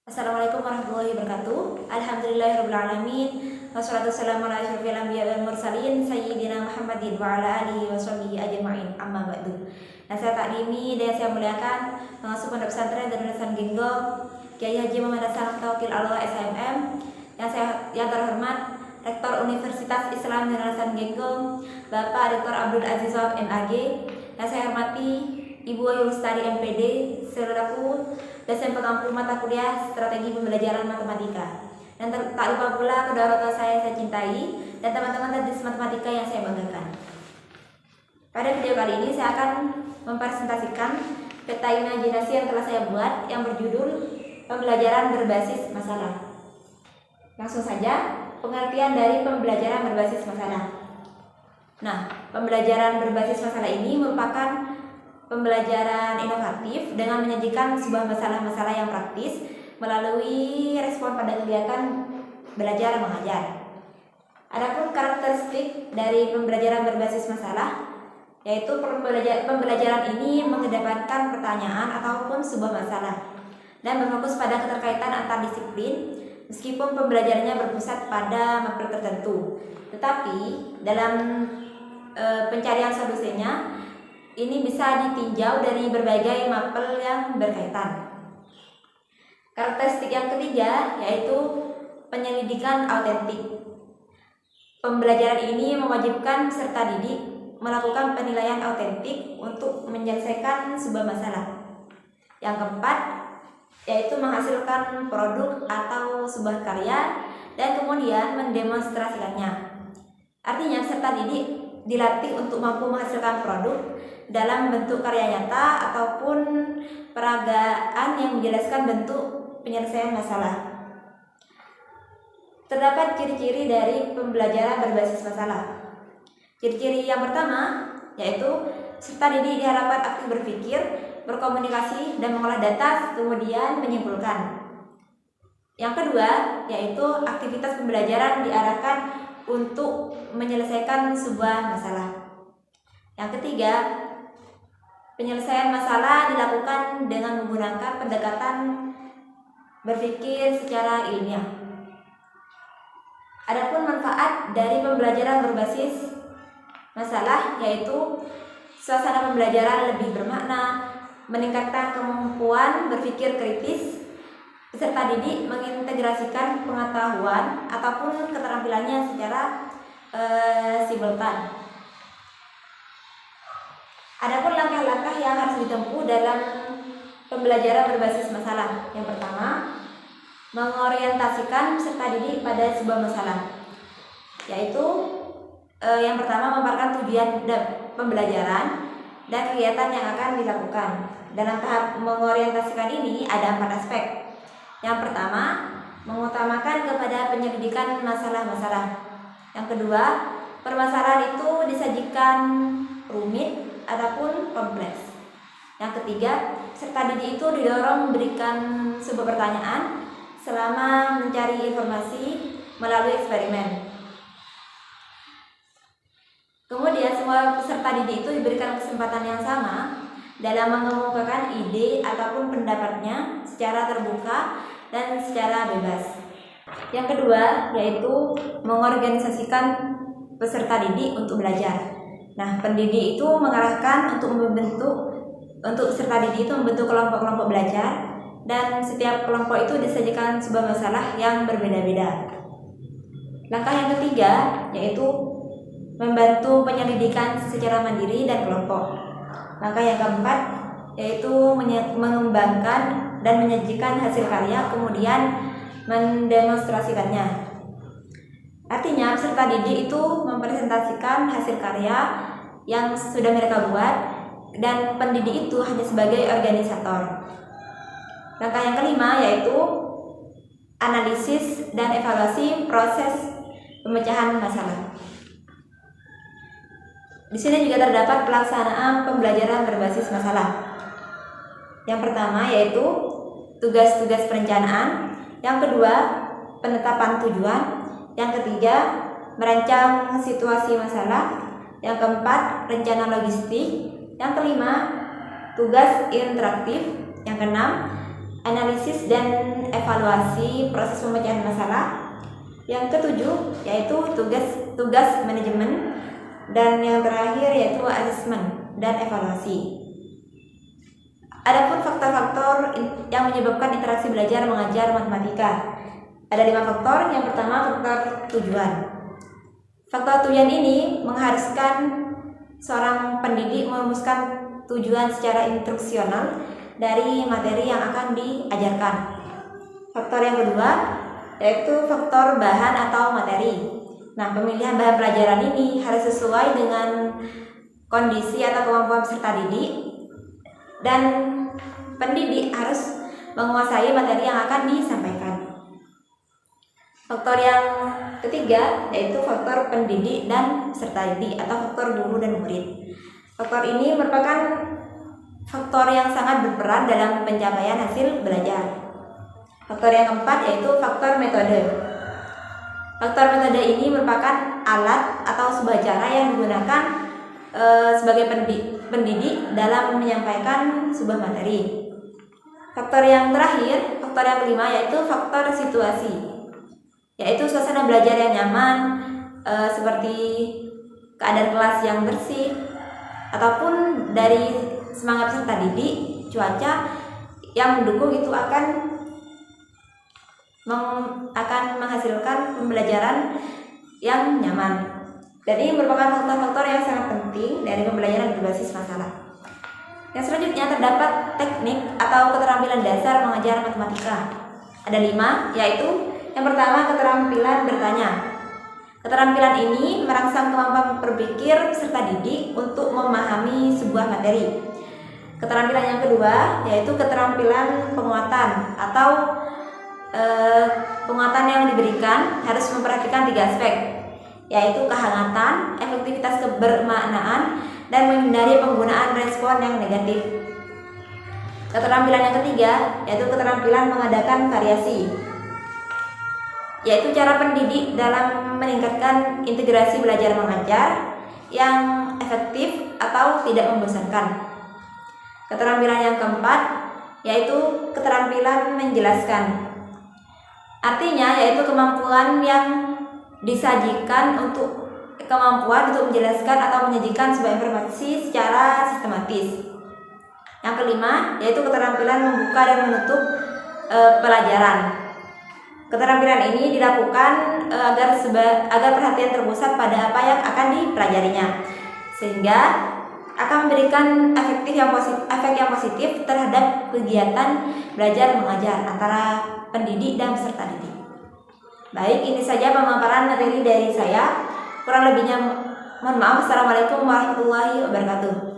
Assalamualaikum warahmatullahi wabarakatuh. Alhamdulillahirrahmanirrahim. Wassalatu wassalamu ala asyrofil anbiya wal mursalin sayyidina Muhammadin wa ala alihi wa sahbihi ajma'in. Amma ba'du. Nasihat taklimi dan saya muliakan pengasuh pondok pesantren Darussalam Genggong Kiai Haji Muhammad Hasan Taukil Allah SMM, yang terhormat Rektor Universitas Islam Darussalam Genggong Bapak Dr. Abdul Aziz Wahab MAG, yang saya hormati Ibu Ayu Lestari MPD selaku dosen pengampu mata kuliah Strategi Pembelajaran Matematika, dan tak lupa pula kedua orang tua saya cintai dan teman-teman teknis matematika yang saya banggakan. Pada video kali ini saya akan mempresentasikan peta imajinasi yang telah saya buat yang berjudul Pembelajaran Berbasis Masalah. Langsung saja, pengertian dari pembelajaran berbasis masalah. Nah, pembelajaran berbasis masalah ini merupakan pembelajaran inovatif dengan menyajikan sebuah masalah-masalah yang praktis melalui respon pada kegiatan belajar mengajar. Adapun karakteristik dari pembelajaran berbasis masalah, yaitu pembelajaran ini mengedepankan pertanyaan ataupun sebuah masalah dan berfokus pada keterkaitan antar disiplin, meskipun pembelajarannya berpusat pada mapel tertentu. Tetapi dalam pencarian solusinya ini bisa ditinjau dari berbagai mapel yang berkaitan. Karakteristik yang ketiga yaitu penyelidikan autentik. Pembelajaran ini mewajibkan peserta didik melakukan penilaian autentik untuk menyelesaikan sebuah masalah. Yang keempat yaitu menghasilkan produk atau sebuah karya dan kemudian mendemonstrasikannya. Artinya peserta didik dilatih untuk mampu menghasilkan produk dalam bentuk karya nyata ataupun peragaan yang menjelaskan bentuk penyelesaian masalah. Terdapat ciri-ciri dari pembelajaran berbasis masalah. Ciri-ciri yang pertama yaitu peserta didik diharapkan aktif berpikir, berkomunikasi, dan mengolah data, kemudian menyimpulkan. Yang kedua yaitu aktivitas pembelajaran diarahkan untuk menyelesaikan sebuah masalah. Yang ketiga, penyelesaian masalah dilakukan dengan menggunakan pendekatan berpikir secara ilmiah. Adapun manfaat dari pembelajaran berbasis masalah yaitu suasana pembelajaran lebih bermakna, meningkatkan kemampuan berpikir kritis, peserta didik mengintegrasikan pengetahuan ataupun keterampilannya secara simultan. Adapun langkah-langkah yang harus ditempuh dalam pembelajaran berbasis masalah. Yang pertama, mengorientasikan peserta didik pada sebuah masalah, yaitu yang pertama memaparkan tujuan pembelajaran dan kegiatan yang akan dilakukan. Dalam tahap mengorientasikan ini ada 4 aspek. Yang pertama, mengutamakan kepada penyelidikan masalah-masalah. Yang kedua, permasalahan itu disajikan rumit ataupun kompleks. Yang ketiga, peserta didik itu didorong memberikan sebuah pertanyaan selama mencari informasi melalui eksperimen. Kemudian semua peserta didik itu diberikan kesempatan yang sama dalam mengemukakan ide ataupun pendapatnya secara terbuka dan secara bebas. Yang kedua yaitu mengorganisasikan peserta didik untuk belajar. Nah, pendidik itu mengarahkan untuk peserta didik itu membentuk kelompok-kelompok belajar, dan setiap kelompok itu disajikan sebuah masalah yang berbeda-beda. Langkah yang ketiga yaitu membantu penyelidikan secara mandiri dan kelompok. Langkah yang keempat yaitu mengembangkan dan menyajikan hasil karya kemudian mendemonstrasikannya. Artinya peserta didik itu mempresentasikan hasil karya yang sudah mereka buat dan pendidik itu hanya sebagai organisator. Langkah yang kelima yaitu analisis dan evaluasi proses pemecahan masalah. Di sini juga terdapat pelaksanaan pembelajaran berbasis masalah. Yang pertama yaitu tugas-tugas perencanaan. Yang kedua, penetapan tujuan. Yang ketiga, merancang situasi masalah. Yang keempat, rencana logistik. Yang kelima, tugas interaktif. Yang keenam, analisis dan evaluasi proses pemecahan masalah. Yang ketujuh yaitu tugas manajemen, dan yang terakhir yaitu asesmen dan evaluasi. Adapun faktor-faktor yang menyebabkan interaksi belajar mengajar matematika, ada 5 faktor. Yang pertama, faktor tujuan. Faktor tujuan ini mengharuskan seorang pendidik merumuskan tujuan secara instruksional dari materi yang akan diajarkan. Faktor yang kedua yaitu faktor bahan atau materi. Nah, pemilihan bahan pelajaran ini harus sesuai dengan kondisi atau kemampuan peserta didik, dan pendidik harus menguasai materi yang akan disampaikan. Faktor yang ketiga yaitu faktor pendidik dan peserta didik atau faktor guru dan murid. Faktor ini merupakan faktor yang sangat berperan dalam pencapaian hasil belajar. Faktor yang keempat yaitu faktor metode. Faktor metode ini merupakan alat atau sebuah cara yang digunakan sebagai pendidik dalam menyampaikan sebuah materi. Faktor yang terakhir, faktor yang kelima yaitu faktor situasi, yaitu suasana belajar yang nyaman, seperti keadaan kelas yang bersih, ataupun dari semangat peserta didik, cuaca yang mendukung itu akan menghasilkan pembelajaran yang nyaman. Jadi merupakan faktor-faktor yang sangat penting dari pembelajaran berbasis masalah. Yang selanjutnya terdapat teknik atau keterampilan dasar mengajar matematika. Ada 5, yaitu yang pertama keterampilan bertanya. Keterampilan ini merangsang kemampuan berpikir peserta didik untuk memahami sebuah materi. Keterampilan yang kedua yaitu keterampilan penguatan atau penguatan yang diberikan harus memperhatikan 3 aspek, yaitu kehangatan, efektivitas kebermaknaan, dan menghindari penggunaan respon yang negatif. Keterampilan yang ketiga yaitu keterampilan mengadakan variasi, yaitu cara pendidik dalam meningkatkan integrasi belajar mengajar yang efektif atau tidak membosankan. Keterampilan yang keempat yaitu keterampilan menjelaskan. Artinya yaitu kemampuan yang disajikan untuk menjelaskan atau menyajikan sebuah informasi secara sistematis. Yang kelima yaitu keterampilan membuka dan menutup pelajaran. Keterampilan ini dilakukan agar perhatian terpusat pada apa yang akan dipelajarinya, sehingga akan memberikan efek yang positif terhadap kegiatan belajar mengajar antara pendidik dan peserta didik. Baik, ini saja pemaparan materi dari saya. Kurang lebihnya mohon maaf. Assalamualaikum warahmatullahi wabarakatuh.